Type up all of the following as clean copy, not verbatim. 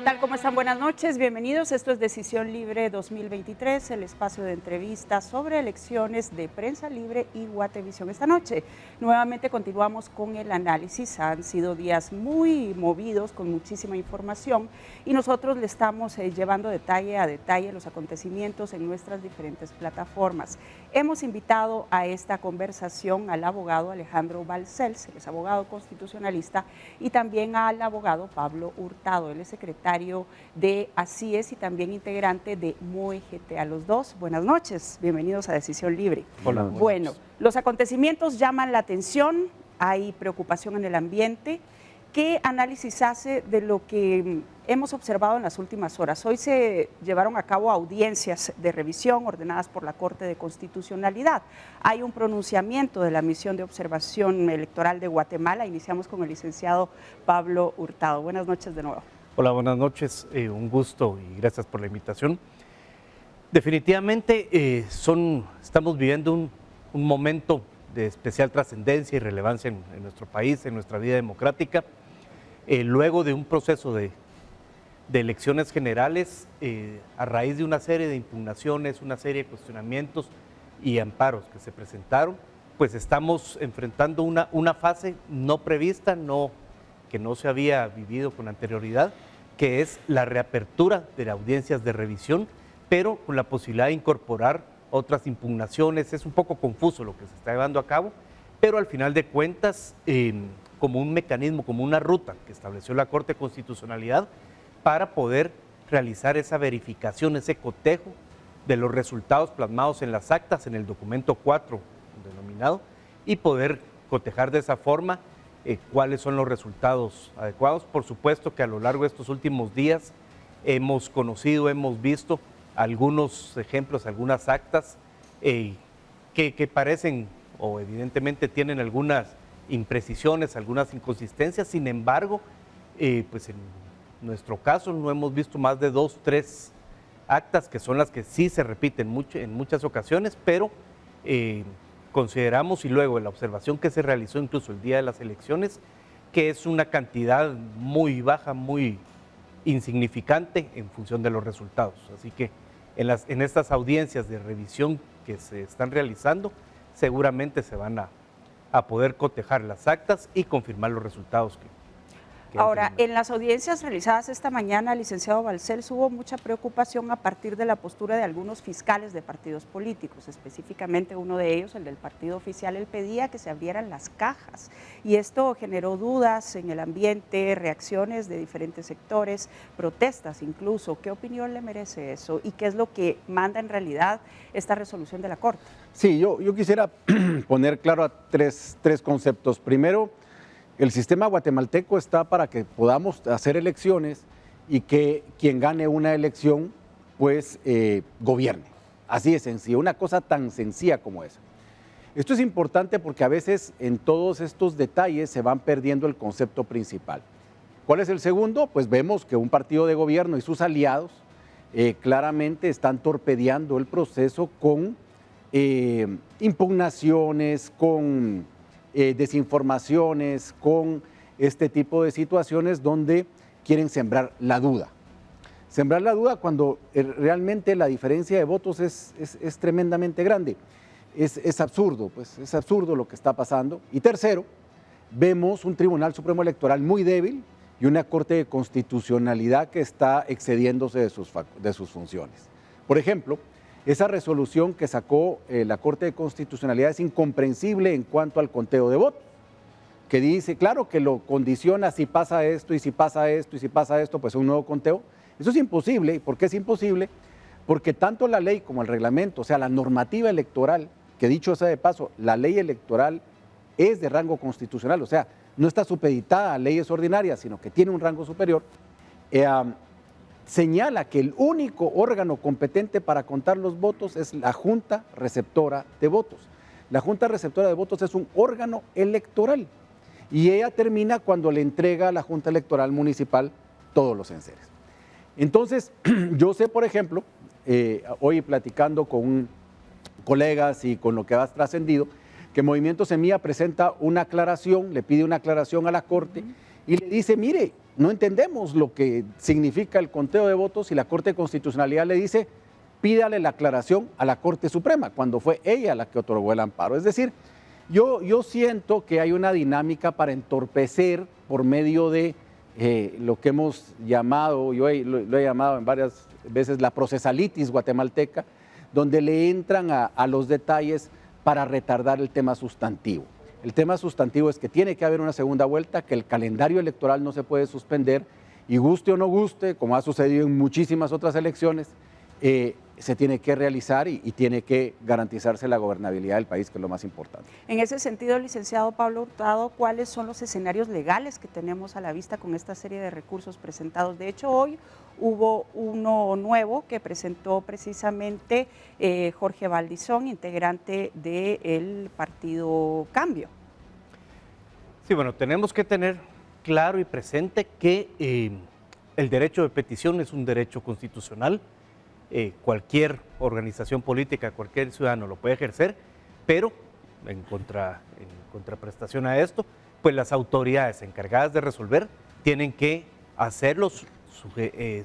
tal? ¿Cómo están? Buenas noches, bienvenidos. Esto es Decisión Libre 2023, el espacio de entrevistas sobre elecciones de Prensa Libre y Guatevisión. Esta noche nuevamente continuamos con el análisis. Han sido días muy movidos, con muchísima información, y nosotros le estamos llevando detalle a detalle los acontecimientos en nuestras diferentes plataformas. Hemos invitado a esta conversación al abogado Alejandro Balcells, él es abogado constitucionalista, y también al abogado Pablo Hurtado, él es secretario de ACIES y también integrante de MOEGT. A los dos, buenas noches, bienvenidos a Decisión Libre. Hola. Bueno, los acontecimientos llaman la atención, hay preocupación en el ambiente. ¿Qué análisis hace de lo que hemos observado en las últimas horas? Hoy se llevaron a cabo audiencias de revisión ordenadas por la Corte de Constitucionalidad. Hay un pronunciamiento de la Misión de Observación Electoral de Guatemala. Iniciamos con el licenciado Pablo Hurtado. Buenas noches de nuevo. Hola, buenas noches, un gusto y gracias por la invitación. Definitivamente estamos viviendo un momento de especial trascendencia y relevancia en nuestro país, en nuestra vida democrática, luego de un proceso de elecciones generales, a raíz de una serie de impugnaciones, una serie de cuestionamientos y amparos que se presentaron, pues estamos enfrentando una fase no prevista, que no se había vivido con anterioridad, que es la reapertura de las audiencias de revisión, pero con la posibilidad de incorporar otras impugnaciones. Es un poco confuso lo que se está llevando a cabo, pero al final de cuentas, como un mecanismo, como una ruta que estableció la Corte de Constitucionalidad para poder realizar esa verificación, ese cotejo de los resultados plasmados en las actas, en el documento 4 denominado, y poder cotejar de esa forma cuáles son los resultados adecuados. Por supuesto que a lo largo de estos últimos días hemos conocido, hemos visto algunos ejemplos, algunas actas que parecen o evidentemente tienen algunas imprecisiones, algunas inconsistencias. Sin embargo, pues en nuestro caso no hemos visto más de 2, 3 actas que son las que sí se repiten en muchas ocasiones, pero consideramos, y luego en la observación que se realizó incluso el día de las elecciones, que es una cantidad muy baja, muy insignificante en función de los resultados. Así que en estas audiencias de revisión que se están realizando, seguramente se van a poder cotejar las actas y confirmar los resultados que Ahora, en las audiencias realizadas esta mañana, licenciado Balcells, hubo mucha preocupación a partir de la postura de algunos fiscales de partidos políticos, específicamente uno de ellos, el del partido oficial. Él pedía que se abrieran las cajas y esto generó dudas en el ambiente, reacciones de diferentes sectores, protestas incluso. ¿Qué opinión le merece eso y qué es lo que manda en realidad esta resolución de la Corte? Sí, yo quisiera poner claro a tres conceptos. Primero, el sistema guatemalteco está para que podamos hacer elecciones y que quien gane una elección, pues, gobierne. Así de sencillo, una cosa tan sencilla como esa. Esto es importante porque a veces en todos estos detalles se van perdiendo el concepto principal. ¿Cuál es el segundo? Pues vemos que un partido de gobierno y sus aliados claramente están torpedeando el proceso con impugnaciones, con desinformaciones, con este tipo de situaciones donde quieren sembrar la duda. Sembrar la duda cuando realmente la diferencia de votos es tremendamente grande. Es absurdo, pues es absurdo lo que está pasando. Y tercero, vemos un Tribunal Supremo Electoral muy débil y una Corte de Constitucionalidad que está excediéndose de sus funciones. Por ejemplo, esa resolución que sacó la Corte de Constitucionalidad es incomprensible en cuanto al conteo de votos, que dice, claro, que lo condiciona si pasa esto y si pasa esto y si pasa esto, pues un nuevo conteo. Eso es imposible. ¿Y por qué es imposible? Porque tanto la ley como el reglamento, o sea, la normativa electoral, que dicho sea de paso, la ley electoral es de rango constitucional, o sea, no está supeditada a leyes ordinarias, sino que tiene un rango superior, señala que el único órgano competente para contar los votos es la Junta Receptora de Votos. La Junta Receptora de Votos es un órgano electoral y ella termina cuando le entrega a la Junta Electoral Municipal todos los enseres. Entonces, yo sé, por ejemplo, hoy platicando con colegas y con lo que ha trascendido, que Movimiento Semilla presenta una aclaración, le pide una aclaración a la Corte y le dice, mire, no entendemos lo que significa el conteo de votos y la Corte de Constitucionalidad le dice, pídale la aclaración a la Corte Suprema, cuando fue ella la que otorgó el amparo. Es decir, yo siento que hay una dinámica para entorpecer por medio de lo que hemos llamado, lo he llamado en varias veces la procesalitis guatemalteca, donde le entran a los detalles para retardar el tema sustantivo. El tema sustantivo es que tiene que haber una segunda vuelta, que el calendario electoral no se puede suspender y guste o no guste, como ha sucedido en muchísimas otras elecciones, se tiene que realizar y tiene que garantizarse la gobernabilidad del país, que es lo más importante. En ese sentido, licenciado Pablo Hurtado, ¿cuáles son los escenarios legales que tenemos a la vista con esta serie de recursos presentados? De hecho, hoy hubo uno nuevo que presentó precisamente Jorge Valdizón, integrante del partido Cambio. Sí, bueno, tenemos que tener claro y presente que el derecho de petición es un derecho constitucional. Cualquier organización política, cualquier ciudadano lo puede ejercer, pero en contraprestación a esto, pues las autoridades encargadas de resolver tienen que hacerlos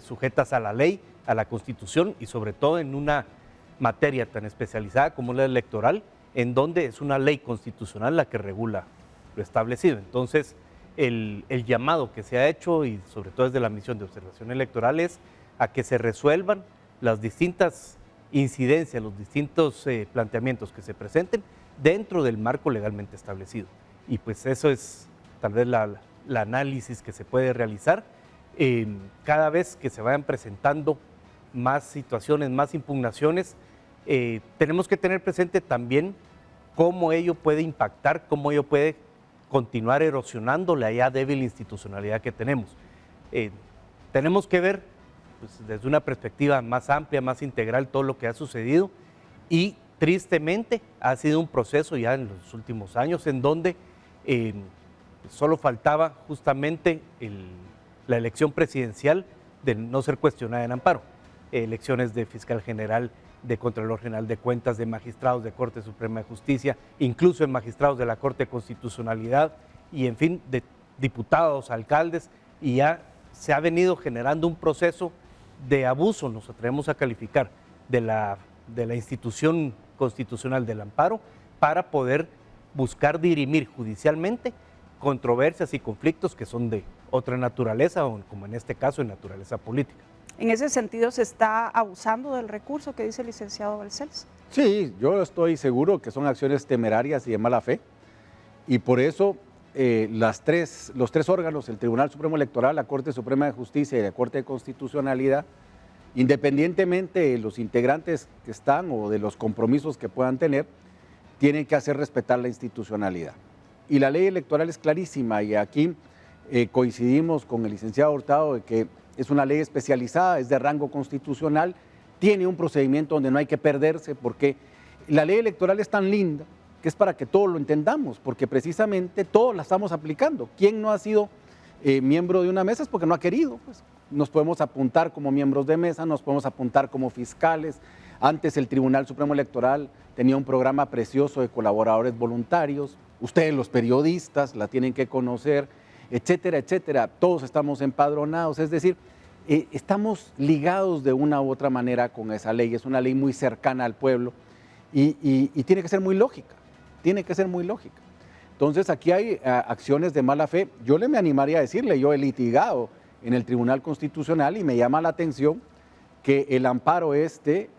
sujetas a la ley, a la Constitución y sobre todo en una materia tan especializada como la electoral, en donde es una ley constitucional la que regula lo establecido. Entonces, el llamado que se ha hecho, y sobre todo desde la misión de observación electoral, es a que se resuelvan las distintas incidencias, los distintos planteamientos que se presenten dentro del marco legalmente establecido. Y pues eso es tal vez la análisis que se puede realizar. Cada vez que se vayan presentando más situaciones, más impugnaciones, tenemos que tener presente también cómo ello puede impactar, cómo ello puede continuar erosionando la ya débil institucionalidad que tenemos. Tenemos que ver pues, desde una perspectiva más amplia, más integral, todo lo que ha sucedido, y tristemente ha sido un proceso ya en los últimos años en donde solo faltaba justamente la elección presidencial de no ser cuestionada en amparo. Elecciones de fiscal general, de Contralor General de Cuentas, de magistrados de Corte Suprema de Justicia, incluso de magistrados de la Corte de Constitucionalidad y en fin, de diputados, alcaldes, y ya se ha venido generando un proceso de abuso, nos atrevemos a calificar, de la institución constitucional del amparo para poder buscar dirimir judicialmente controversias y conflictos que son de otra naturaleza, o como en este caso, de naturaleza política. En ese sentido, ¿se está abusando del recurso que dice el licenciado Balcells? Sí, yo estoy seguro que son acciones temerarias y de mala fe, y por eso los tres órganos, el Tribunal Supremo Electoral, la Corte Suprema de Justicia y la Corte de Constitucionalidad, independientemente de los integrantes que están o de los compromisos que puedan tener, tienen que hacer respetar la institucionalidad. Y la ley electoral es clarísima, y aquí coincidimos con el licenciado Hurtado de que es una ley especializada, es de rango constitucional, tiene un procedimiento donde no hay que perderse, porque la ley electoral es tan linda que es para que todos lo entendamos, porque precisamente todos la estamos aplicando. ¿Quién no ha sido miembro de una mesa? Es porque no ha querido. Pues nos podemos apuntar como miembros de mesa, nos podemos apuntar como fiscales. Antes el Tribunal Supremo Electoral tenía un programa precioso de colaboradores voluntarios. Ustedes, los periodistas, la tienen que conocer, etcétera, etcétera. Todos estamos empadronados, es decir, estamos ligados de una u otra manera con esa ley. Es una ley muy cercana al pueblo y tiene que ser muy lógica. Tiene que ser muy lógica. Entonces, aquí hay acciones de mala fe. Yo me animaría a decirle, yo he litigado en el Tribunal Constitucional y me llama la atención que el amparo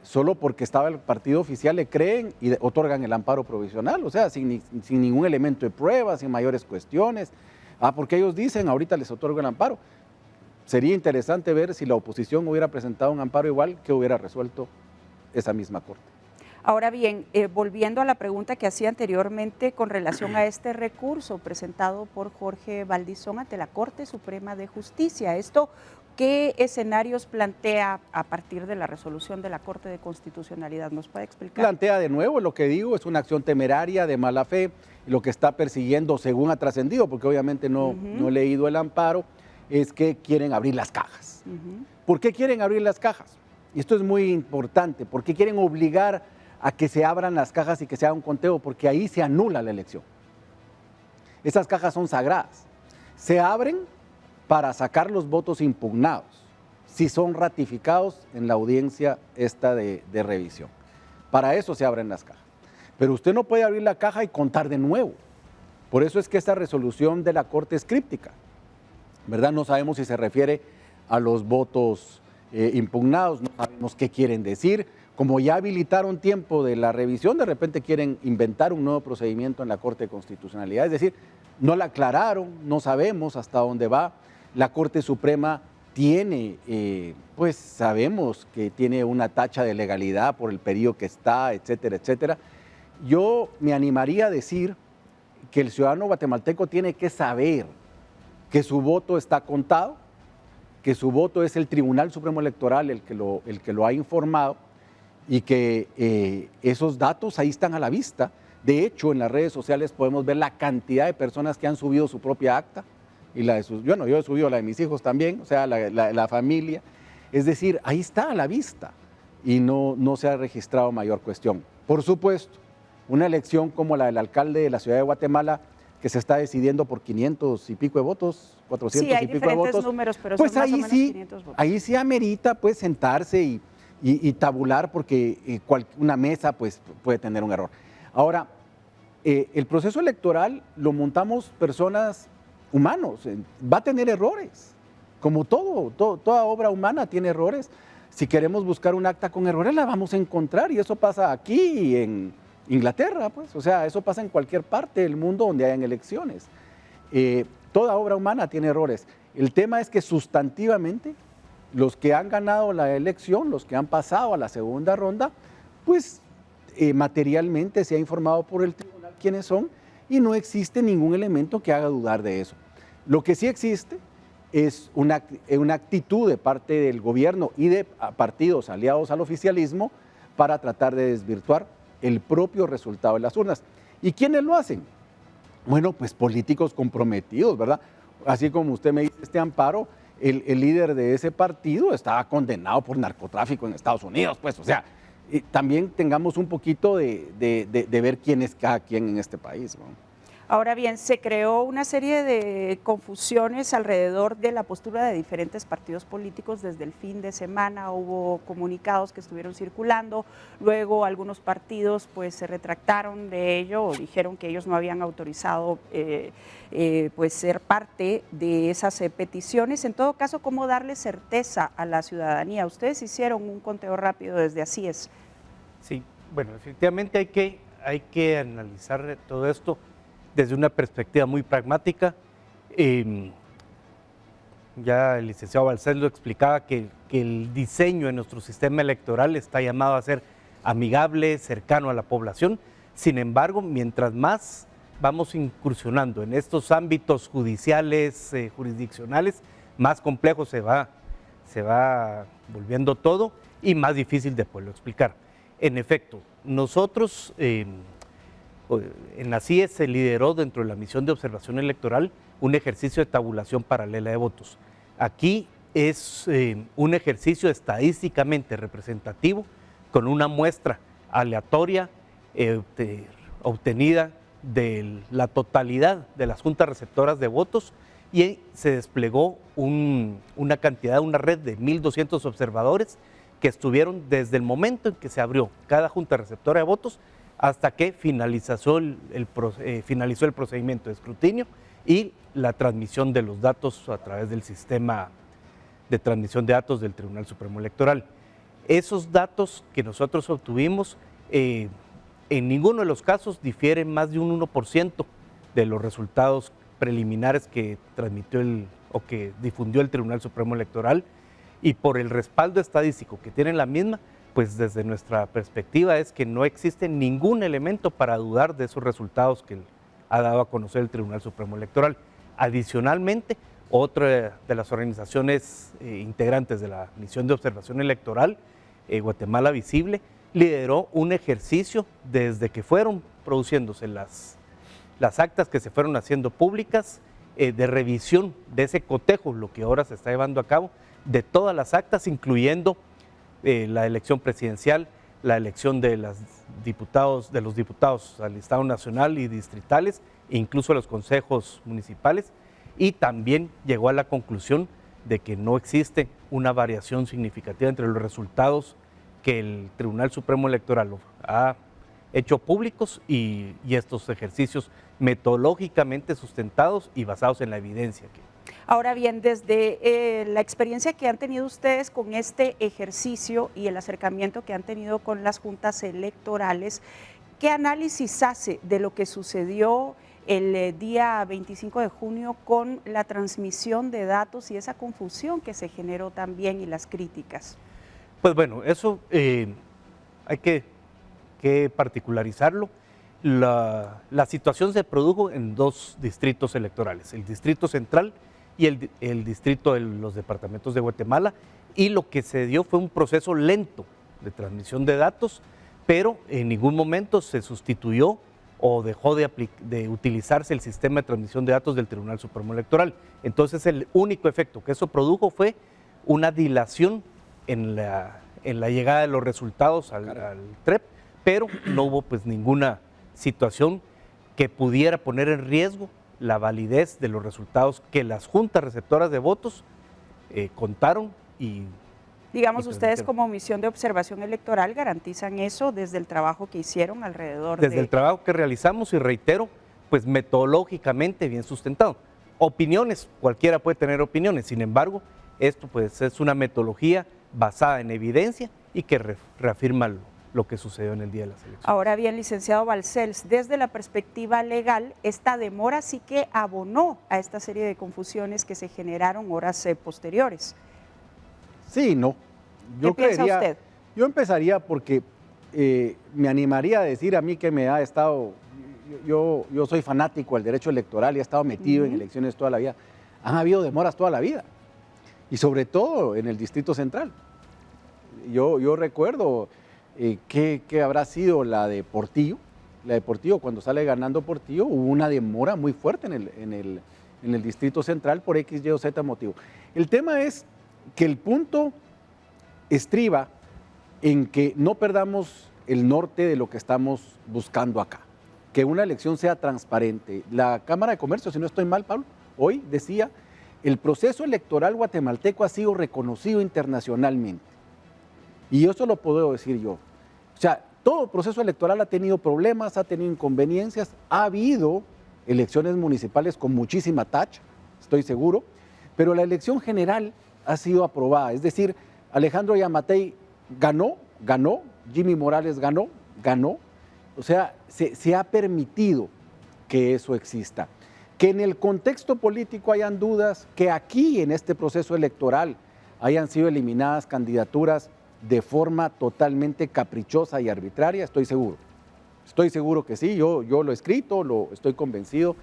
solo porque estaba el partido oficial, le creen y otorgan el amparo provisional, o sea, sin ningún elemento de prueba, sin mayores cuestiones. Porque ellos dicen, ahorita les otorgo el amparo. Sería interesante ver si la oposición hubiera presentado un amparo igual, que hubiera resuelto esa misma Corte. Ahora bien, volviendo a la pregunta que hacía anteriormente con relación a este recurso presentado por Jorge Valdizón ante la Corte Suprema de Justicia, ¿esto qué escenarios plantea a partir de la resolución de la Corte de Constitucionalidad? ¿Nos puede explicar? Plantea de nuevo, lo que digo, es una acción temeraria, de mala fe, lo que está persiguiendo, según ha trascendido, porque obviamente no he leído el amparo, es que quieren abrir las cajas. ¿Por qué quieren abrir las cajas? Y esto es muy importante, ¿por qué quieren obligar a que se abran las cajas y que se haga un conteo? Porque ahí se anula la elección. Esas cajas son sagradas. Se abren para sacar los votos impugnados, si son ratificados en la audiencia esta de revisión. Para eso se abren las cajas. Pero usted no puede abrir la caja y contar de nuevo. Por eso es que esta resolución de la Corte es críptica, ¿verdad? No sabemos si se refiere a los votos impugnados, no sabemos qué quieren decir. Como ya habilitaron tiempo de la revisión, de repente quieren inventar un nuevo procedimiento en la Corte de Constitucionalidad. Es decir, no la aclararon, no sabemos hasta dónde va. La Corte Suprema tiene, pues sabemos que tiene una tacha de legalidad por el periodo que está, etcétera, etcétera. Yo me animaría a decir que el ciudadano guatemalteco tiene que saber que su voto está contado, que su voto es el Tribunal Supremo Electoral el que lo ha informado y que esos datos ahí están a la vista. De hecho, en las redes sociales podemos ver la cantidad de personas que han subido su propia acta y la de sus, yo he subido la de mis hijos también, o sea, la familia. Es decir, ahí está a la vista y no se ha registrado mayor cuestión. Por supuesto, una elección como la del alcalde de la ciudad de Guatemala, que se está decidiendo por 500 y pico de votos, 400 y pico de votos. Sí, hay diferentes números, pero pues son más o menos 500 votos. Ahí sí amerita pues sentarse y tabular, porque una mesa pues puede tener un error. Ahora, el proceso electoral lo montamos personas humanos, va a tener errores, como toda obra humana tiene errores. Si queremos buscar un acta con errores, la vamos a encontrar, y eso pasa aquí y en Inglaterra, pues, o sea, eso pasa en cualquier parte del mundo donde hayan elecciones. Toda obra humana tiene errores. El tema es que sustantivamente los que han ganado la elección, los que han pasado a la segunda ronda, pues materialmente se ha informado por el tribunal quiénes son y no existe ningún elemento que haga dudar de eso. Lo que sí existe es una actitud de parte del gobierno y de partidos aliados al oficialismo para tratar de desvirtuar el propio resultado de las urnas. ¿Y quiénes lo hacen? Bueno, pues políticos comprometidos, ¿verdad? Así como usted me dice, este Amparo, el líder de ese partido estaba condenado por narcotráfico en Estados Unidos, pues, o sea, también tengamos un poquito de ver quién es cada quien en este país, ¿no? Ahora bien, se creó una serie de confusiones alrededor de la postura de diferentes partidos políticos desde el fin de semana. Hubo comunicados que estuvieron circulando, luego algunos partidos pues se retractaron de ello o dijeron que ellos no habían autorizado pues ser parte de esas peticiones. En todo caso, ¿cómo darle certeza a la ciudadanía? Ustedes hicieron un conteo rápido desde Así Es. Sí, bueno, efectivamente hay que analizar todo esto desde una perspectiva muy pragmática. Ya el licenciado Balcells lo explicaba, que el diseño de nuestro sistema electoral está llamado a ser amigable, cercano a la población. Sin embargo, mientras más vamos incursionando en estos ámbitos judiciales, jurisdiccionales, más complejo se va volviendo todo y más difícil de poderlo explicar. En efecto, nosotros en la CIE se lideró dentro de la misión de observación electoral un ejercicio de tabulación paralela de votos. Aquí es un ejercicio estadísticamente representativo con una muestra aleatoria obtenida de la totalidad de las juntas receptoras de votos, y se desplegó una red de 1.200 observadores que estuvieron desde el momento en que se abrió cada junta receptora de votos hasta que finalizó el procedimiento de escrutinio y la transmisión de los datos a través del sistema de transmisión de datos del Tribunal Supremo Electoral. Esos datos que nosotros obtuvimos, en ninguno de los casos difieren más de un 1% de los resultados preliminares que transmitió o que difundió el Tribunal Supremo Electoral, y por el respaldo estadístico que tiene la misma, pues desde nuestra perspectiva es que no existe ningún elemento para dudar de esos resultados que ha dado a conocer el Tribunal Supremo Electoral. Adicionalmente, otra de las organizaciones integrantes de la misión de observación electoral, Guatemala Visible, lideró un ejercicio desde que fueron produciéndose las actas que se fueron haciendo públicas, de revisión de ese cotejo, lo que ahora se está llevando a cabo, de todas las actas, incluyendo la elección presidencial, la elección de los diputados al Estado Nacional y distritales, e incluso los consejos municipales, y también llegó a la conclusión de que no existe una variación significativa entre los resultados que el Tribunal Supremo Electoral ha hecho públicos y estos ejercicios metodológicamente sustentados y basados en la evidencia. Ahora bien, desde la experiencia que han tenido ustedes con este ejercicio y el acercamiento que han tenido con las juntas electorales, ¿qué análisis hace de lo que sucedió el día 25 de junio con la transmisión de datos y esa confusión que se generó también y las críticas? Pues bueno, eso hay que particularizarlo. La situación se produjo en dos distritos electorales, el Distrito Central y el distrito de los departamentos de Guatemala, y lo que se dio fue un proceso lento de transmisión de datos, pero en ningún momento se sustituyó o dejó de utilizarse el sistema de transmisión de datos del Tribunal Supremo Electoral. Entonces el único efecto que eso produjo fue una dilación en la llegada de los resultados al TREP, pero no hubo pues ninguna situación que pudiera poner en riesgo la validez de los resultados que las juntas receptoras de votos contaron y digamos, ustedes como misión de observación electoral garantizan eso desde el trabajo que hicieron alrededor desde el trabajo que realizamos, y reitero, pues metodológicamente bien sustentado. Opiniones, cualquiera puede tener opiniones, sin embargo, esto pues es una metodología basada en evidencia y que reafirma lo que sucedió en el día de las elecciones. Ahora bien, licenciado Balcells, desde la perspectiva legal, esta demora sí que abonó a esta serie de confusiones que se generaron horas posteriores. Sí, no. ¿Qué piensa usted? Yo empezaría porque me animaría a decir a mí que me ha estado, yo soy fanático del derecho electoral y he estado metido en elecciones toda la vida. Han habido demoras toda la vida, y sobre todo en el Distrito Central. Yo recuerdo que habrá sido la de Portillo. La de Portillo, cuando sale ganando Portillo, hubo una demora muy fuerte en el Distrito Central por X, Y o Z motivo. El tema es que el punto estriba en que no perdamos el norte de lo que estamos buscando acá, que una elección sea transparente. La Cámara de Comercio, si no estoy mal, Pablo, hoy decía, el proceso electoral guatemalteco ha sido reconocido internacionalmente. Y eso lo puedo decir yo. O sea, todo proceso electoral ha tenido problemas, ha tenido inconveniencias, ha habido elecciones municipales con muchísima tacha, estoy seguro, pero la elección general ha sido aprobada. Es decir, Alejandro Yamatei ganó, Jimmy Morales ganó. O sea, se ha permitido que eso exista. Que en el contexto político hayan dudas, que aquí en este proceso electoral hayan sido eliminadas candidaturas de forma totalmente caprichosa y arbitraria, estoy seguro. Estoy seguro que sí, yo lo he escrito, estoy convencido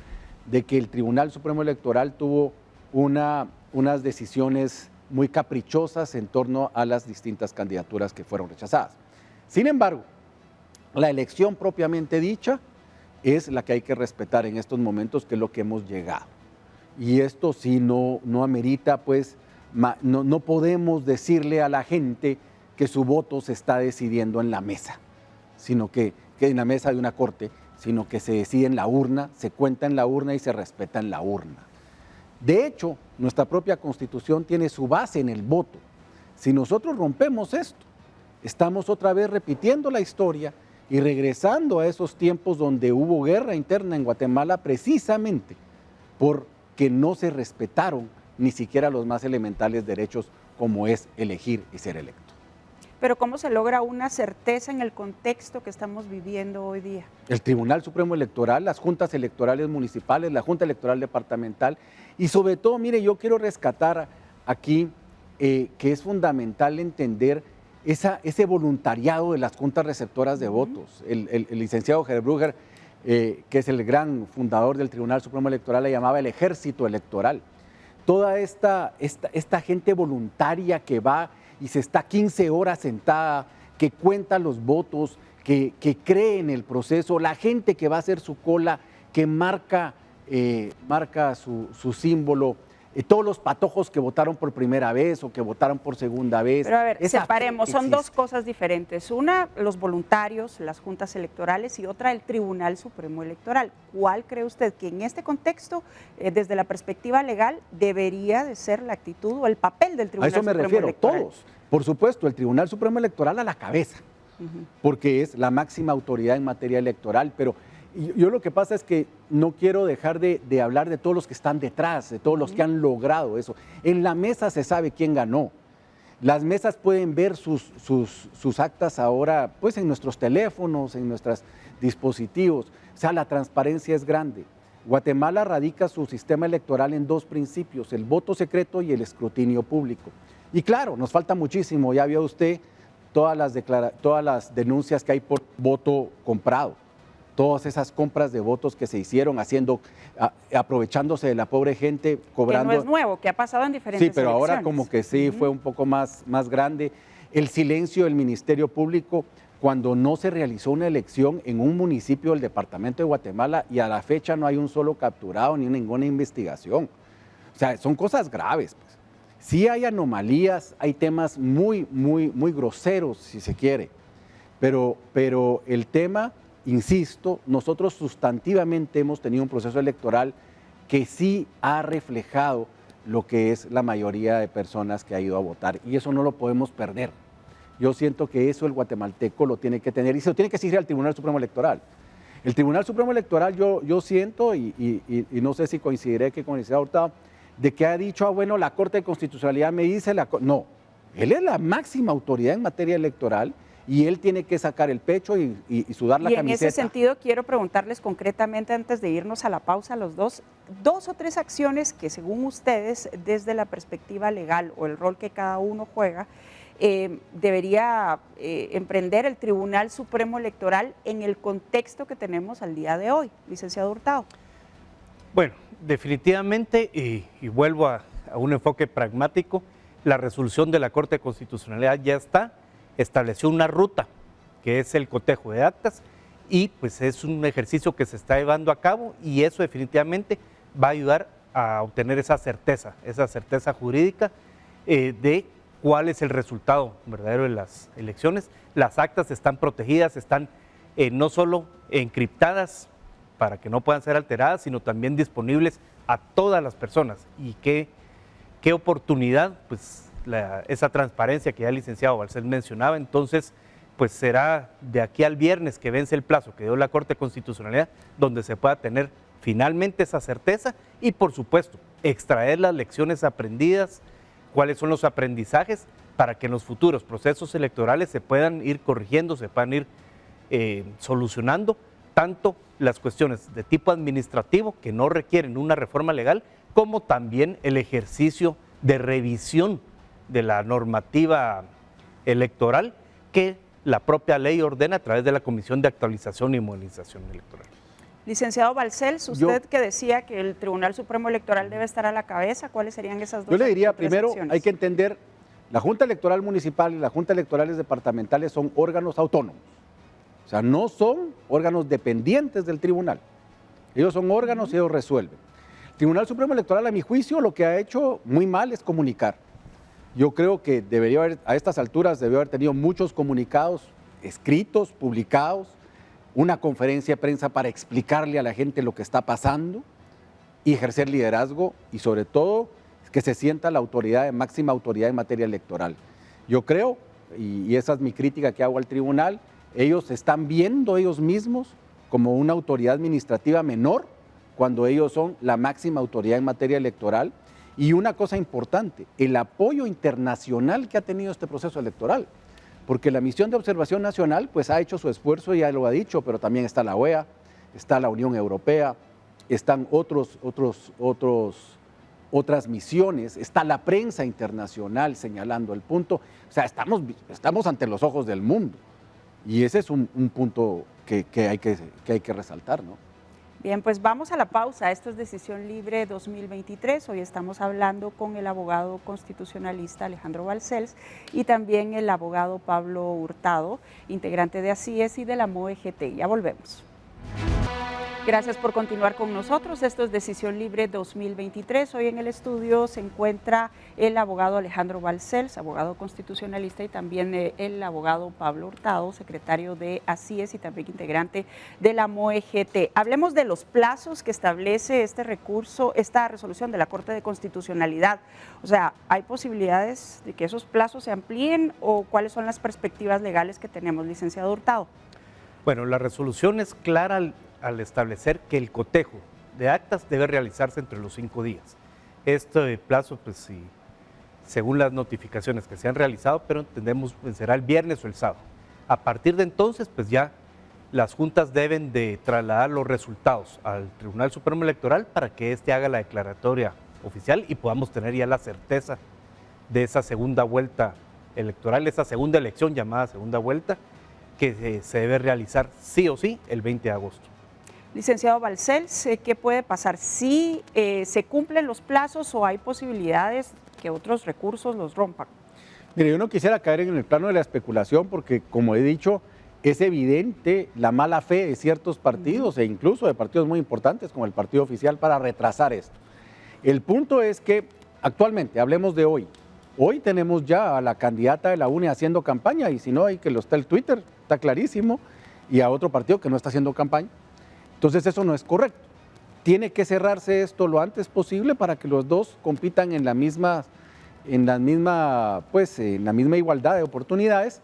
de que el Tribunal Supremo Electoral tuvo unas decisiones muy caprichosas en torno a las distintas candidaturas que fueron rechazadas. Sin embargo, la elección propiamente dicha es la que hay que respetar en estos momentos, que es lo que hemos llegado. Y esto sí no amerita, pues, no podemos decirle a la gente que su voto se está decidiendo en la mesa, sino que en la mesa de una corte, sino que se decide en la urna, se cuenta en la urna y se respeta en la urna. De hecho, nuestra propia Constitución tiene su base en el voto. Si nosotros rompemos esto, estamos otra vez repitiendo la historia y regresando a esos tiempos donde hubo guerra interna en Guatemala, precisamente porque no se respetaron ni siquiera los más elementales derechos, como es elegir y ser electo. Pero ¿cómo se logra una certeza en el contexto que estamos viviendo hoy día? El Tribunal Supremo Electoral, las juntas electorales municipales, la Junta Electoral Departamental, y sobre todo, mire, yo quiero rescatar aquí que es fundamental entender ese voluntariado de las juntas receptoras de votos. El licenciado Gerbruger, que es el gran fundador del Tribunal Supremo Electoral, le llamaba el ejército electoral. Toda esta gente voluntaria que va y se está 15 horas sentada, que cuenta los votos, que cree en el proceso, la gente que va a hacer su cola, que marca su símbolo, todos los patojos que votaron por primera vez o que votaron por segunda vez. Pero a ver, esa separemos, fe son existe. dos cosas diferentes. Una, los voluntarios, las juntas electorales, y otra, el Tribunal Supremo Electoral. ¿Cuál cree usted que en este contexto, desde la perspectiva legal, debería de ser la actitud o el papel del Tribunal Supremo Electoral? A eso me refiero, todos. Por supuesto, el Tribunal Supremo Electoral a la cabeza, porque es la máxima autoridad en materia electoral, pero yo lo que pasa es que no quiero dejar de hablar de todos los que están detrás, de todos los que han logrado eso. En la mesa se sabe quién ganó. Las mesas pueden ver sus actas ahora pues en nuestros teléfonos, en nuestros dispositivos. O sea, la transparencia es grande. Guatemala radica su sistema electoral en dos principios, el voto secreto y el escrutinio público. Y claro, nos falta muchísimo, ya vio usted todas las denuncias que hay por voto comprado. Todas esas compras de votos que se hicieron aprovechándose de la pobre gente, cobrando. Que no es nuevo, que ha pasado en diferentes Sí, pero elecciones. ahora como que sí fue un poco más grande. El silencio del Ministerio Público cuando no se realizó una elección en un municipio del departamento de Guatemala y a la fecha no hay un solo capturado ni ninguna investigación. O sea, son cosas graves, pues. Sí hay anomalías, hay temas muy groseros, si se quiere, pero el tema, insisto, nosotros sustantivamente hemos tenido un proceso electoral que sí ha reflejado lo que es la mayoría de personas que ha ido a votar y eso no lo podemos perder. Yo siento que eso el guatemalteco lo tiene que tener y se lo tiene que exigir al Tribunal Supremo Electoral. El Tribunal Supremo Electoral yo siento, y no sé si coincidiré con el licenciado Hurtado, de que ha dicho, bueno, la Corte de Constitucionalidad me dice, no, él es la máxima autoridad en materia electoral y él tiene que sacar el pecho y sudar la camiseta. Y en ese sentido quiero preguntarles concretamente, antes de irnos a la pausa, los dos o tres acciones que según ustedes, desde la perspectiva legal o el rol que cada uno juega, debería emprender el Tribunal Supremo Electoral en el contexto que tenemos al día de hoy. Licenciado Hurtado. Bueno, definitivamente, y vuelvo a un enfoque pragmático, la resolución de la Corte de Constitucionalidad ya estableció una ruta, que es el cotejo de actas, y pues es un ejercicio que se está llevando a cabo y eso definitivamente va a ayudar a obtener esa certeza jurídica de cuál es el resultado verdadero de las elecciones. Las actas están protegidas, están no solo encriptadas para que no puedan ser alteradas, sino también disponibles a todas las personas. Y qué oportunidad, pues esa transparencia que ya el licenciado Balcells mencionaba. Entonces, pues será de aquí al viernes que vence el plazo que dio la Corte de Constitucionalidad, donde se pueda tener finalmente esa certeza y, por supuesto, extraer las lecciones aprendidas, cuáles son los aprendizajes para que en los futuros procesos electorales se puedan ir corrigiendo, se puedan ir solucionando tanto las cuestiones de tipo administrativo que no requieren una reforma legal, como también el ejercicio de revisión de la normativa electoral que la propia ley ordena a través de la Comisión de Actualización y Modernización Electoral. Licenciado Balcells, usted que decía que el Tribunal Supremo Electoral debe estar a la cabeza, ¿cuáles serían esas dos? Yo le diría, primero, acciones? hay que entender, la Junta Electoral Municipal y la Junta Electorales Departamentales son órganos autónomos. O sea, no son órganos dependientes del tribunal. Ellos son órganos y ellos resuelven. El Tribunal Supremo Electoral, a mi juicio, lo que ha hecho muy mal es comunicar. Yo creo que debería haber, a estas alturas, debió haber tenido muchos comunicados escritos, publicados, una conferencia de prensa para explicarle a la gente lo que está pasando y ejercer liderazgo y sobre todo que se sienta la autoridad, máxima autoridad en materia electoral. Yo creo, y esa es mi crítica que hago al tribunal, ellos se están viendo ellos mismos como una autoridad administrativa menor cuando ellos son la máxima autoridad en materia electoral. Y una cosa importante, el apoyo internacional que ha tenido este proceso electoral, porque la misión de observación nacional pues ha hecho su esfuerzo, ya lo ha dicho, pero también está la OEA, está la Unión Europea, están otras misiones, está la prensa internacional señalando el punto, o sea, estamos ante los ojos del mundo y ese es un punto que hay que resaltar, ¿no? Bien, pues vamos a la pausa. Esto es Decisión Libre 2023. Hoy estamos hablando con el abogado constitucionalista Alejandro Balcells y también el abogado Pablo Hurtado, integrante de ACIES y de la MOEGT. Ya volvemos. Gracias por continuar con nosotros. Esto es Decisión Libre 2023. Hoy en el estudio se encuentra el abogado Alejandro Balcells, abogado constitucionalista, y también el abogado Pablo Hurtado, secretario de ACIES y también integrante de la MOEGT. Hablemos de los plazos que establece este recurso, esta resolución de la Corte de Constitucionalidad. O sea, ¿hay posibilidades de que esos plazos se amplíen o cuáles son las perspectivas legales que tenemos, licenciado Hurtado? Bueno, la resolución es clara al establecer que el cotejo de actas debe realizarse entre los 5 días. Este plazo, pues sí, según las notificaciones que se han realizado, pero entendemos que será el viernes o el sábado. A partir de entonces, pues ya las juntas deben de trasladar los resultados al Tribunal Supremo Electoral para que éste haga la declaratoria oficial y podamos tener ya la certeza de esa segunda vuelta electoral, esa segunda elección llamada segunda vuelta, que se debe realizar sí o sí el 20 de agosto. Licenciado Balcells, ¿qué puede pasar? ¿Si se cumplen los plazos o hay posibilidades que otros recursos los rompan? Mire, yo no quisiera caer en el plano de la especulación porque, como he dicho, es evidente la mala fe de ciertos partidos e incluso de partidos muy importantes como el partido oficial para retrasar esto. El punto es que actualmente, hablemos de hoy, tenemos ya a la candidata de la UNE haciendo campaña y si no, hay que lo está el Twitter, está clarísimo, y a otro partido que no está haciendo campaña. Entonces eso no es correcto. Tiene que cerrarse esto lo antes posible para que los dos compitan en la misma igualdad de oportunidades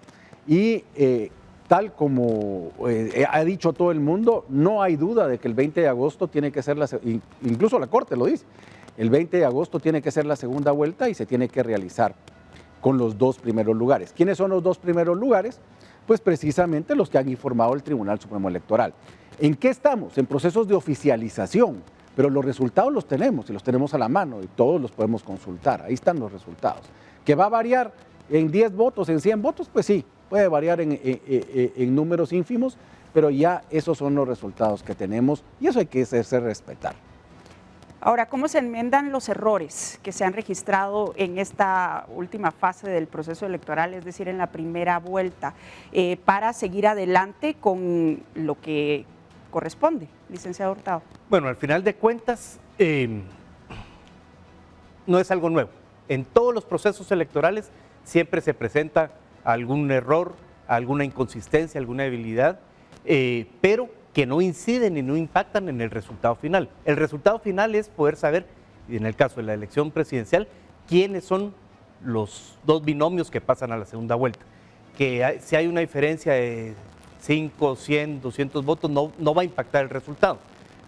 y tal como ha dicho todo el mundo, no hay duda de que el 20 de agosto tiene que ser incluso la Corte lo dice, el 20 de agosto tiene que ser la segunda vuelta y se tiene que realizar con los 2 primeros lugares. ¿Quiénes son los 2 primeros lugares? Pues precisamente los que han informado el Tribunal Supremo Electoral. ¿En qué estamos? En procesos de oficialización, pero los resultados los tenemos y los tenemos a la mano y todos los podemos consultar. Ahí están los resultados. ¿Que va a variar en 10 votos, en 100 votos? Pues sí, puede variar en números ínfimos, pero ya esos son los resultados que tenemos y eso hay que hacerse respetar. Ahora, ¿cómo se enmiendan los errores que se han registrado en esta última fase del proceso electoral, es decir, en la primera vuelta, para seguir adelante con lo que corresponde, licenciado Hurtado? Bueno, al final de cuentas, no es algo nuevo. En todos los procesos electorales siempre se presenta algún error, alguna inconsistencia, alguna debilidad, pero que no inciden y no impactan en el resultado final. El resultado final es poder saber, y en el caso de la elección presidencial, quiénes son los 2 binomios que pasan a la segunda vuelta. Que si hay una diferencia de 5, 100, 200 votos, no va a impactar el resultado.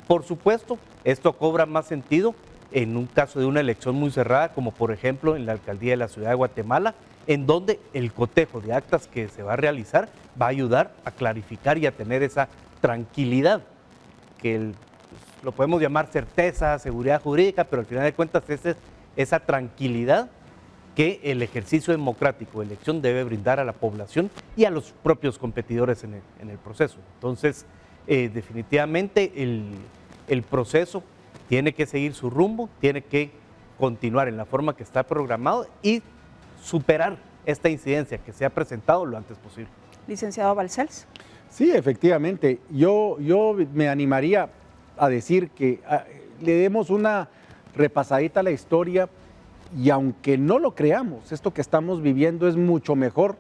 Por supuesto, esto cobra más sentido en un caso de una elección muy cerrada, como por ejemplo en la alcaldía de la ciudad de Guatemala, en donde el cotejo de actas que se va a realizar va a ayudar a clarificar y a tener esa tranquilidad, que lo podemos llamar certeza, seguridad jurídica, pero al final de cuentas es esa tranquilidad que el ejercicio democrático de elección debe brindar a la población y a los propios competidores en el proceso. Entonces, definitivamente el proceso tiene que seguir su rumbo, tiene que continuar en la forma que está programado y superar esta incidencia que se ha presentado lo antes posible. Licenciado Balcells. Sí, efectivamente. Yo me animaría a decir que le demos una repasadita a la historia y aunque no lo creamos, esto que estamos viviendo es mucho mejor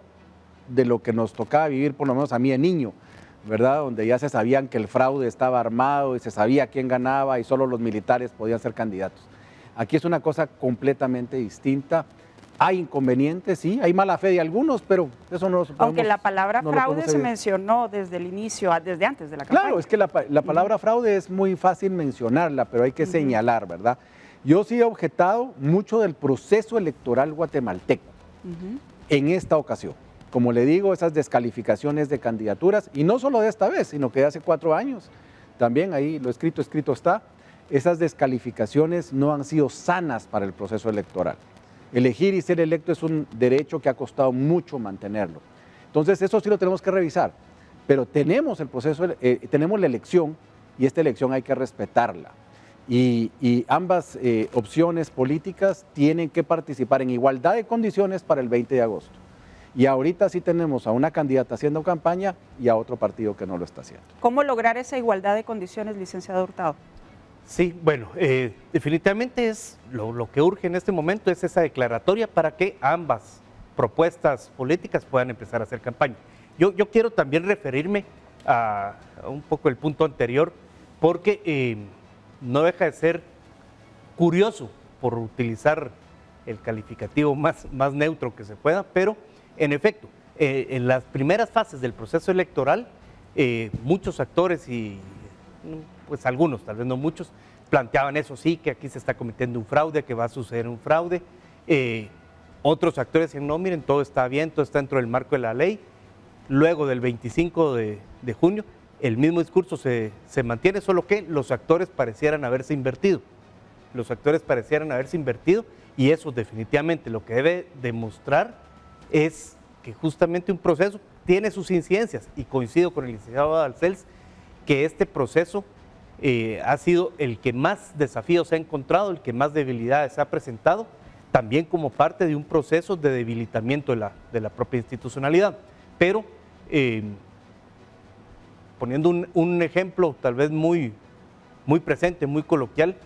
de lo que nos tocaba vivir, por lo menos a mí de niño, ¿verdad? Donde ya se sabían que el fraude estaba armado y se sabía quién ganaba y solo los militares podían ser candidatos. Aquí es una cosa completamente distinta. Hay inconvenientes, sí, hay mala fe de algunos, pero eso no lo podemos. Aunque la palabra fraude se mencionó desde el inicio, desde antes de la campaña. Claro, es que la palabra fraude es muy fácil mencionarla, pero hay que señalar, ¿verdad? Yo sí he objetado mucho del proceso electoral guatemalteco en esta ocasión. Como le digo, esas descalificaciones de candidaturas, y no solo de esta vez, sino que de hace 4 años, también ahí lo escrito está, esas descalificaciones no han sido sanas para el proceso electoral. Elegir y ser electo es un derecho que ha costado mucho mantenerlo. Entonces, eso sí lo tenemos que revisar, pero tenemos el proceso, tenemos la elección y esta elección hay que respetarla. Y ambas opciones políticas tienen que participar en igualdad de condiciones para el 20 de agosto. Y ahorita sí tenemos a una candidata haciendo campaña y a otro partido que no lo está haciendo. ¿Cómo lograr esa igualdad de condiciones, licenciado Hurtado? Sí, bueno, definitivamente es lo que urge en este momento es esa declaratoria para que ambas propuestas políticas puedan empezar a hacer campaña. Yo quiero también referirme a un poco el punto anterior, porque no deja de ser curioso, por utilizar el calificativo más neutro que se pueda, pero en efecto, en las primeras fases del proceso electoral, muchos actores y pues algunos, tal vez no muchos, planteaban eso, sí, que aquí se está cometiendo un fraude, que va a suceder un fraude. Otros actores decían, no, miren, todo está bien, todo está dentro del marco de la ley. Luego del 25 de junio, el mismo discurso se mantiene, solo que los actores parecieran haberse invertido. Los actores parecieran haberse invertido y eso definitivamente lo que debe demostrar es que justamente un proceso tiene sus incidencias, y coincido con el licenciado Balcells que este proceso ha sido el que más desafíos ha encontrado, el que más debilidades ha presentado, también como parte de un proceso de debilitamiento de la propia institucionalidad. Pero poniendo un ejemplo tal vez muy presente, muy coloquial,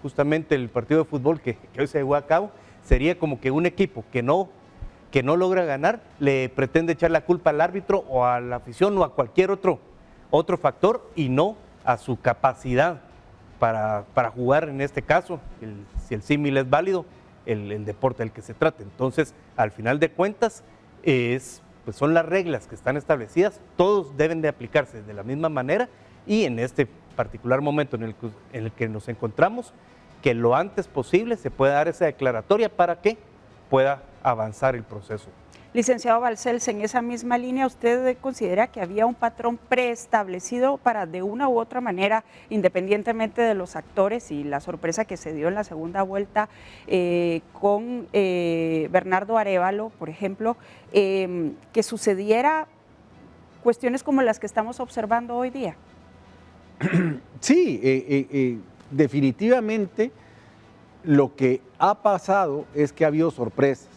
justamente el partido de fútbol que hoy se llevó a cabo, sería como que un equipo que no logra ganar le pretende echar la culpa al árbitro o a la afición o a cualquier otro factor, y no a su capacidad para jugar, en este caso, si el símil es válido, el deporte del que se trate. Entonces, al final de cuentas, pues son las reglas que están establecidas, todos deben de aplicarse de la misma manera, y en este particular momento en el que nos encontramos, que lo antes posible se pueda dar esa declaratoria para que pueda avanzar el proceso. Licenciado Balcells, en esa misma línea, ¿usted considera que había un patrón preestablecido para, de una u otra manera, independientemente de los actores y la sorpresa que se dio en la segunda vuelta con Bernardo Arévalo, por ejemplo, que sucediera cuestiones como las que estamos observando hoy día? Sí, definitivamente lo que ha pasado es que ha habido sorpresas.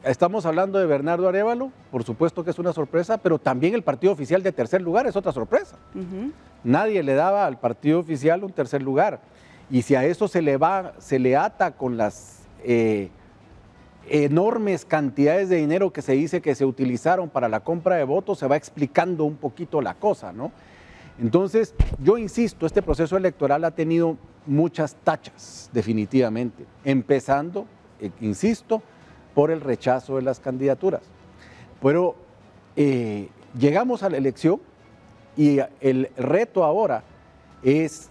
Estamos hablando de Bernardo Arévalo, por supuesto que es una sorpresa, pero también el partido oficial de tercer lugar es otra sorpresa. Nadie le daba al partido oficial un tercer lugar. Y si a eso se le ata con las enormes cantidades de dinero que se dice que se utilizaron para la compra de votos, se va explicando un poquito la cosa, ¿no? Entonces, yo insisto, este proceso electoral ha tenido muchas tachas, definitivamente, empezando, insisto, por el rechazo de las candidaturas. Pero llegamos a la elección y el reto ahora es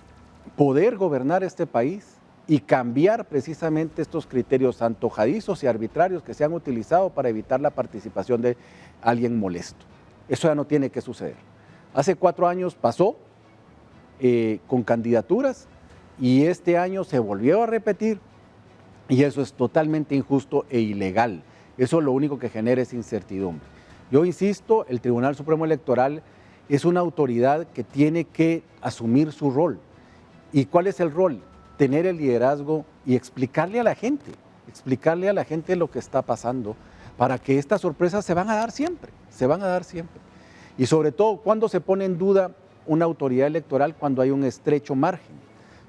poder gobernar este país y cambiar precisamente estos criterios antojadizos y arbitrarios que se han utilizado para evitar la participación de alguien molesto. Eso ya no tiene que suceder. Hace 4 años pasó con candidaturas y este año se volvió a repetir. Y eso es totalmente injusto e ilegal. Eso lo único que genera es incertidumbre. Yo insisto, el Tribunal Supremo Electoral es una autoridad que tiene que asumir su rol. ¿Y cuál es el rol? Tener el liderazgo y explicarle a la gente lo que está pasando, para que estas sorpresas se van a dar siempre. Y sobre todo, ¿cuándo se pone en duda una autoridad electoral? Cuando hay un estrecho margen.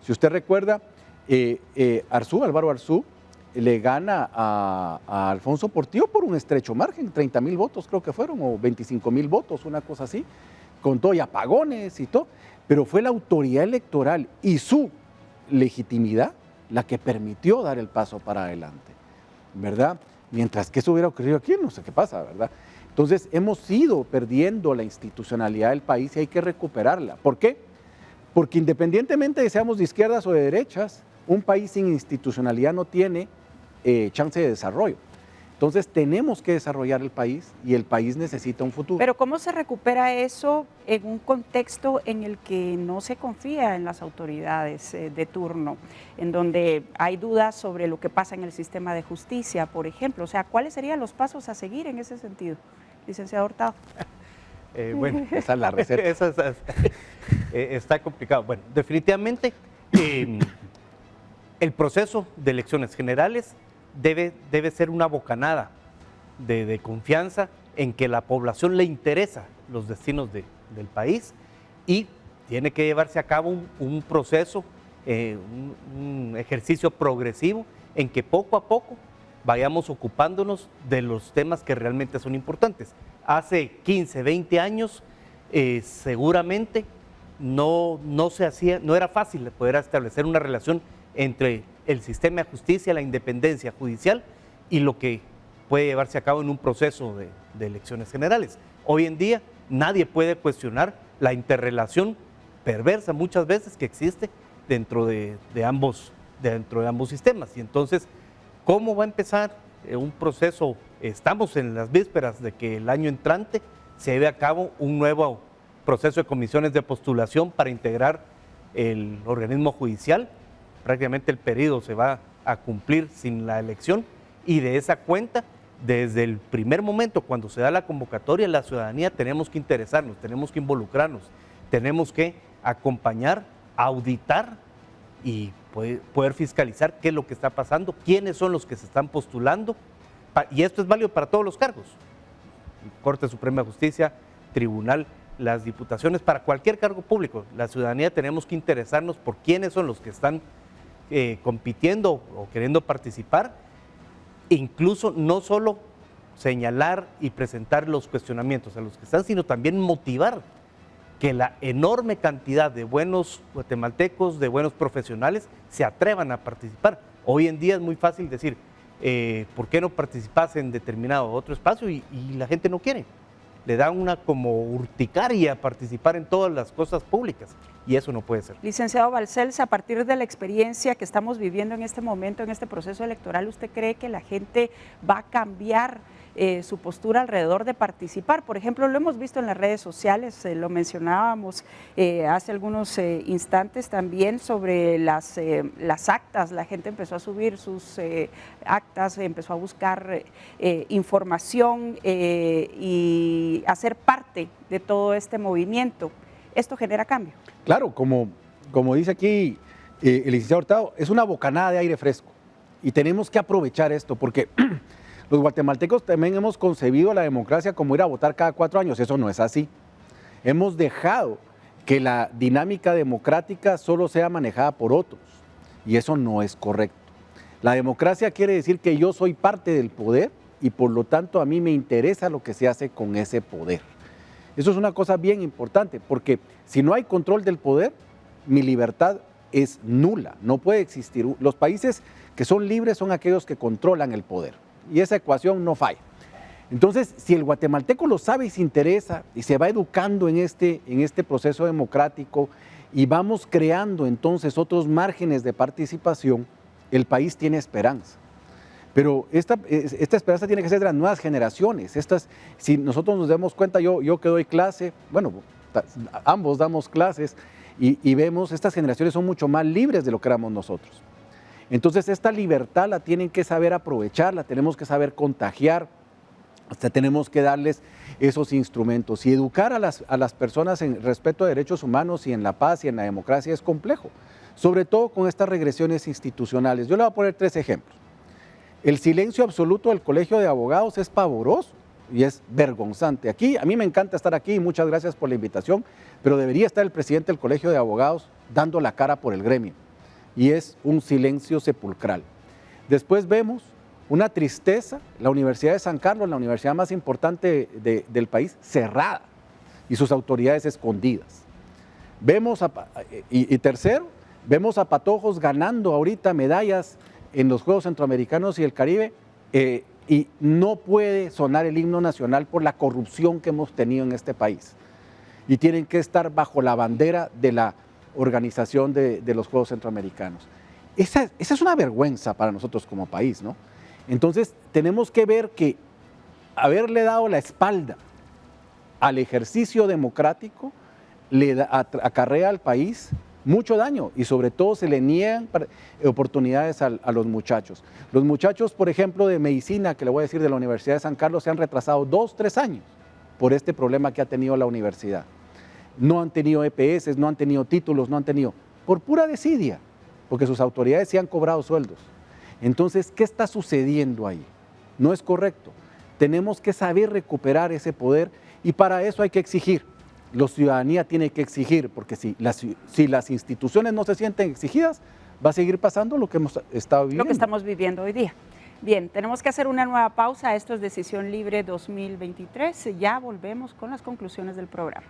Si usted recuerda, Álvaro Arzú le gana a Alfonso Portillo por un estrecho margen, 30,000 votos creo que fueron, o 25,000 votos, una cosa así, con todo y apagones y todo, pero fue la autoridad electoral y su legitimidad la que permitió dar el paso para adelante, ¿verdad? Mientras que eso hubiera ocurrido aquí, no sé qué pasa, ¿verdad? Entonces hemos ido perdiendo la institucionalidad del país y hay que recuperarla. ¿Por qué? Porque independientemente de seamos de izquierdas o de derechas, un país sin institucionalidad no tiene chance de desarrollo. Entonces tenemos que desarrollar el país y el país necesita un futuro. Pero ¿cómo se recupera eso en un contexto en el que no se confía en las autoridades de turno, en donde hay dudas sobre lo que pasa en el sistema de justicia, por ejemplo? O sea, ¿cuáles serían los pasos a seguir en ese sentido, licenciado Hurtado? Bueno, esa es la receta. Está complicado. Bueno, definitivamente el proceso de elecciones generales debe ser una bocanada de confianza en que la población le interesa los destinos del país y tiene que llevarse a cabo un proceso, un ejercicio progresivo en que poco a poco vayamos ocupándonos de los temas que realmente son importantes. Hace 15, 20 años seguramente no era fácil poder establecer una relación entre el sistema de justicia, la independencia judicial y lo que puede llevarse a cabo en un proceso de elecciones generales. Hoy en día nadie puede cuestionar la interrelación perversa muchas veces que existe dentro de ambos sistemas. Y entonces, ¿cómo va a empezar un proceso? Estamos en las vísperas de que el año entrante se lleve a cabo un nuevo proceso de comisiones de postulación para integrar el organismo judicial. Prácticamente el periodo se va a cumplir sin la elección y de esa cuenta, desde el primer momento cuando se da la convocatoria, la ciudadanía tenemos que interesarnos, tenemos que involucrarnos, tenemos que acompañar, auditar y poder fiscalizar qué es lo que está pasando, quiénes son los que se están postulando, y esto es válido para todos los cargos, Corte Suprema de Justicia, Tribunal, las diputaciones, para cualquier cargo público. La ciudadanía tenemos que interesarnos por quiénes son los que están compitiendo o queriendo participar, incluso no solo señalar y presentar los cuestionamientos a los que están, sino también motivar que la enorme cantidad de buenos guatemaltecos, de buenos profesionales, se atrevan a participar. Hoy en día es muy fácil decir, ¿por qué no participas en determinado otro espacio? Y la gente no quiere. Le da una como urticaria participar en todas las cosas públicas y eso no puede ser. Licenciado Balcells, a partir de la experiencia que estamos viviendo en este momento, en este proceso electoral, ¿usted cree que la gente va a cambiar su postura alrededor de participar? Por ejemplo, lo hemos visto en las redes sociales, lo mencionábamos hace algunos instantes también sobre las actas. La gente empezó a subir sus actas, empezó a buscar información y a ser parte de todo este movimiento. ¿Esto genera cambio? Claro, como dice aquí el licenciado Hurtado, es una bocanada de aire fresco y tenemos que aprovechar esto porque los guatemaltecos también hemos concebido la democracia como ir a votar cada 4 años. Eso no es así. Hemos dejado que la dinámica democrática solo sea manejada por otros y eso no es correcto. La democracia quiere decir que yo soy parte del poder y por lo tanto a mí me interesa lo que se hace con ese poder. Eso es una cosa bien importante porque si no hay control del poder, mi libertad es nula, no puede existir. Los países que son libres son aquellos que controlan el poder. Y esa ecuación no falla. Entonces, si el guatemalteco lo sabe y se interesa y se va educando en este proceso democrático y vamos creando entonces otros márgenes de participación, el país tiene esperanza. Pero esta esperanza tiene que ser de las nuevas generaciones. Si nosotros nos damos cuenta, yo que doy clase, bueno, ambos damos clases y vemos, estas generaciones son mucho más libres de lo que éramos nosotros. Entonces esta libertad la tienen que saber aprovechar, la tenemos que saber contagiar, hasta tenemos que darles esos instrumentos. Y educar a las personas en respeto a derechos humanos y en la paz y en la democracia es complejo, sobre todo con estas regresiones institucionales. Yo le voy a poner 3 ejemplos. El silencio absoluto del Colegio de Abogados es pavoroso y es vergonzante. Aquí, a mí me encanta estar aquí y muchas gracias por la invitación, pero debería estar el presidente del Colegio de Abogados dando la cara por el gremio. Y es un silencio sepulcral. Después vemos una tristeza, la Universidad de San Carlos, la universidad más importante del país, cerrada y sus autoridades escondidas. Y tercero, vemos a patojos ganando ahorita medallas en los Juegos Centroamericanos y el Caribe y no puede sonar el himno nacional por la corrupción que hemos tenido en este país. Y tienen que estar bajo la bandera de la organización de los Juegos Centroamericanos. Esa es una vergüenza para nosotros como país, ¿no? Entonces tenemos que ver que haberle dado la espalda al ejercicio democrático le acarrea al país mucho daño y sobre todo se le niegan oportunidades a los muchachos. Los muchachos, por ejemplo, de medicina, que le voy a decir de la Universidad de San Carlos, se han retrasado 2, 3 años por este problema que ha tenido la universidad. No han tenido EPS, no han tenido títulos, por pura desidia, porque sus autoridades sí han cobrado sueldos. Entonces, ¿qué está sucediendo ahí? No es correcto. Tenemos que saber recuperar ese poder y para eso hay que exigir. La ciudadanía tiene que exigir, porque si las instituciones no se sienten exigidas, va a seguir pasando lo que hemos estado viviendo. Lo que estamos viviendo hoy día. Bien, tenemos que hacer una nueva pausa. Esto es Decisión Libre 2023. Ya volvemos con las conclusiones del programa.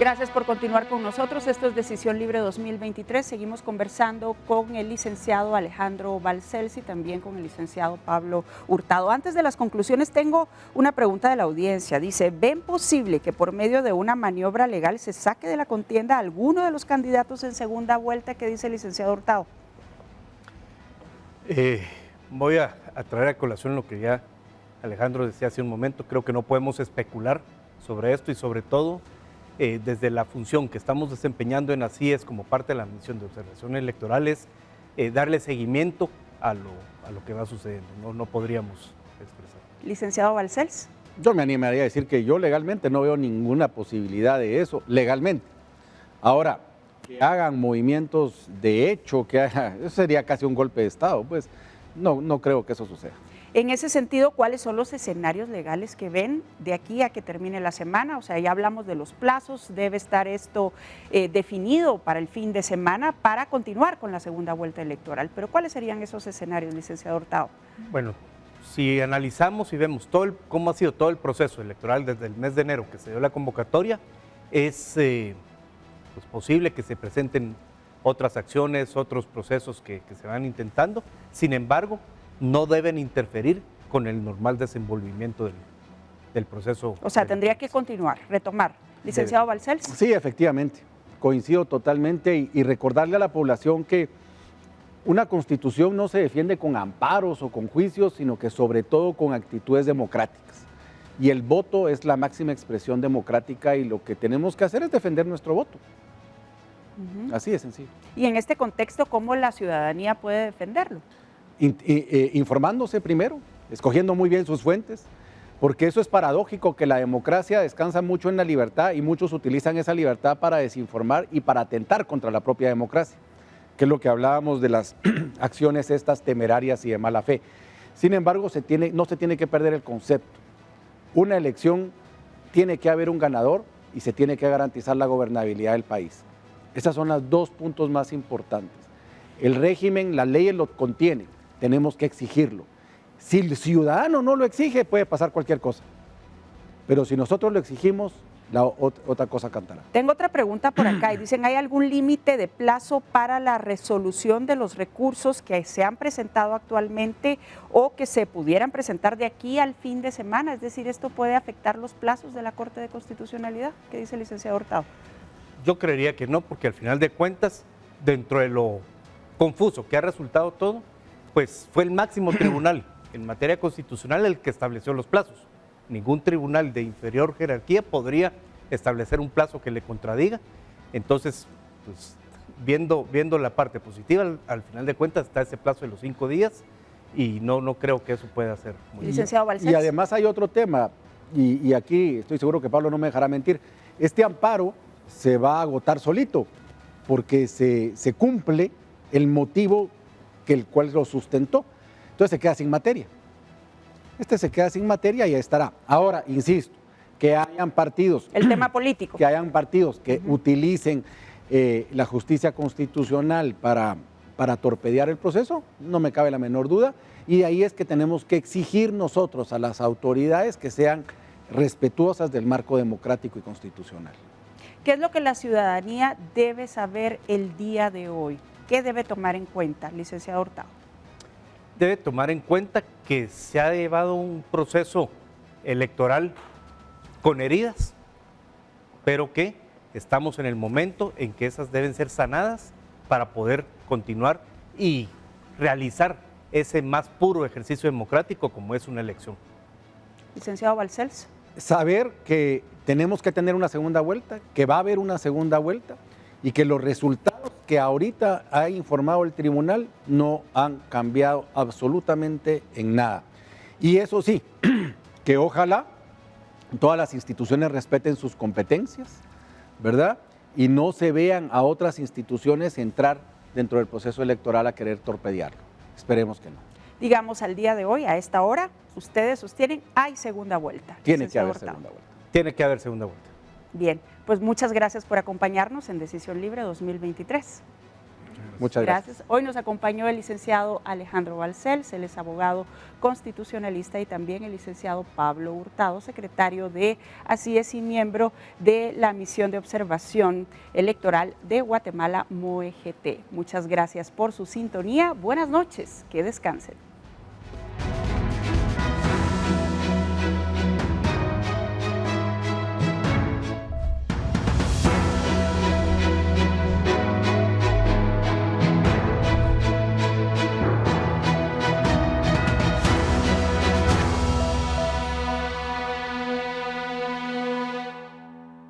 Gracias por continuar con nosotros. Esto es Decisión Libre 2023. Seguimos conversando con el licenciado Alejandro Balcells y también con el licenciado Pablo Hurtado. Antes de las conclusiones, tengo una pregunta de la audiencia. Dice, ¿ven posible que por medio de una maniobra legal se saque de la contienda a alguno de los candidatos en segunda vuelta? ¿Qué dice el licenciado Hurtado? Voy a traer a colación lo que ya Alejandro decía hace un momento. Creo que no podemos especular sobre esto y sobre todo desde la función que estamos desempeñando en ACIES como parte de la misión de observaciones electorales, darle seguimiento a lo que va sucediendo. No podríamos expresar. Licenciado Balcells. Yo me animaría a decir que yo legalmente no veo ninguna posibilidad de eso, legalmente. Ahora, que hagan movimientos de hecho, eso sería casi un golpe de Estado, pues no creo que eso suceda. En ese sentido, ¿cuáles son los escenarios legales que ven de aquí a que termine la semana? O sea, ya hablamos de los plazos, debe estar esto definido para el fin de semana para continuar con la segunda vuelta electoral. Pero ¿cuáles serían esos escenarios, licenciado Hurtado? Bueno, si analizamos y vemos cómo ha sido todo el proceso electoral desde el mes de enero que se dio la convocatoria, es pues posible que se presenten otras acciones, otros procesos que se van intentando. Sin embargo, no deben interferir con el normal desenvolvimiento del proceso. O sea, tendría que continuar, retomar. Licenciado Balcells. Sí, efectivamente, coincido totalmente y recordarle a la población que una constitución no se defiende con amparos o con juicios, sino que sobre todo con actitudes democráticas. Y el voto es la máxima expresión democrática y lo que tenemos que hacer es defender nuestro voto. Así de sencillo. Y en este contexto, ¿cómo la ciudadanía puede defenderlo? Informándose primero, escogiendo muy bien sus fuentes, porque eso es paradójico, que la democracia descansa mucho en la libertad y muchos utilizan esa libertad para desinformar y para atentar contra la propia democracia, que es lo que hablábamos de las acciones estas temerarias y de mala fe. Sin embargo, no se tiene que perder el concepto. Una elección tiene que haber un ganador y se tiene que garantizar la gobernabilidad del país. Esos son los dos puntos más importantes. El régimen, las leyes lo contienen, tenemos que exigirlo. Si el ciudadano no lo exige, puede pasar cualquier cosa. Pero si nosotros lo exigimos, otra cosa cantará. Tengo otra pregunta por acá y dicen, ¿hay algún límite de plazo para la resolución de los recursos que se han presentado actualmente o que se pudieran presentar de aquí al fin de semana? Es decir, ¿esto puede afectar los plazos de la Corte de Constitucionalidad? ¿Qué dice el licenciado Hurtado? Yo creería que no, porque al final de cuentas, dentro de lo confuso que ha resultado todo, pues fue el máximo tribunal en materia constitucional el que estableció los plazos. Ningún tribunal de inferior jerarquía podría establecer un plazo que le contradiga. Entonces, pues, viendo la parte positiva, al final de cuentas está ese plazo de los 5 días y no creo que eso pueda ser muy bien. Licenciado Balcells. Y además hay otro tema, y aquí estoy seguro que Pablo no me dejará mentir, este amparo se va a agotar solito, porque se cumple el motivo el cual lo sustentó. Entonces se queda sin materia. Se queda sin materia y ya estará. Ahora, insisto, que hayan partidos. El tema político. Que hayan partidos que utilicen la justicia constitucional para torpedear el proceso, no me cabe la menor duda. Y ahí es que tenemos que exigir nosotros a las autoridades que sean respetuosas del marco democrático y constitucional. ¿Qué es lo que la ciudadanía debe saber el día de hoy? ¿Qué debe tomar en cuenta, licenciado Hurtado? Debe tomar en cuenta que se ha llevado un proceso electoral con heridas, pero que estamos en el momento en que esas deben ser sanadas para poder continuar y realizar ese más puro ejercicio democrático como es una elección. Licenciado Balcells. Saber que tenemos que tener una segunda vuelta, que va a haber una segunda vuelta y que los resultados que ahorita ha informado el tribunal no han cambiado absolutamente en nada. Y eso sí, que ojalá todas las instituciones respeten sus competencias, ¿verdad? Y no se vean a otras instituciones entrar dentro del proceso electoral a querer torpedearlo. Esperemos que no. digamos, al día de hoy, a esta hora, ustedes sostienen, hay segunda vuelta. Tiene que haber Hurtado. segunda vuelta. Tiene que haber segunda vuelta. Bien, pues muchas gracias por acompañarnos en Decisión Libre 2023. Muchas gracias. Hoy nos acompañó el licenciado Alejandro Balcells, él es abogado constitucionalista, y también el licenciado Pablo Hurtado, secretario de Asíes y miembro de la Misión de Observación Electoral de Guatemala, MOEGT. Muchas gracias por su sintonía. Buenas noches, que descansen.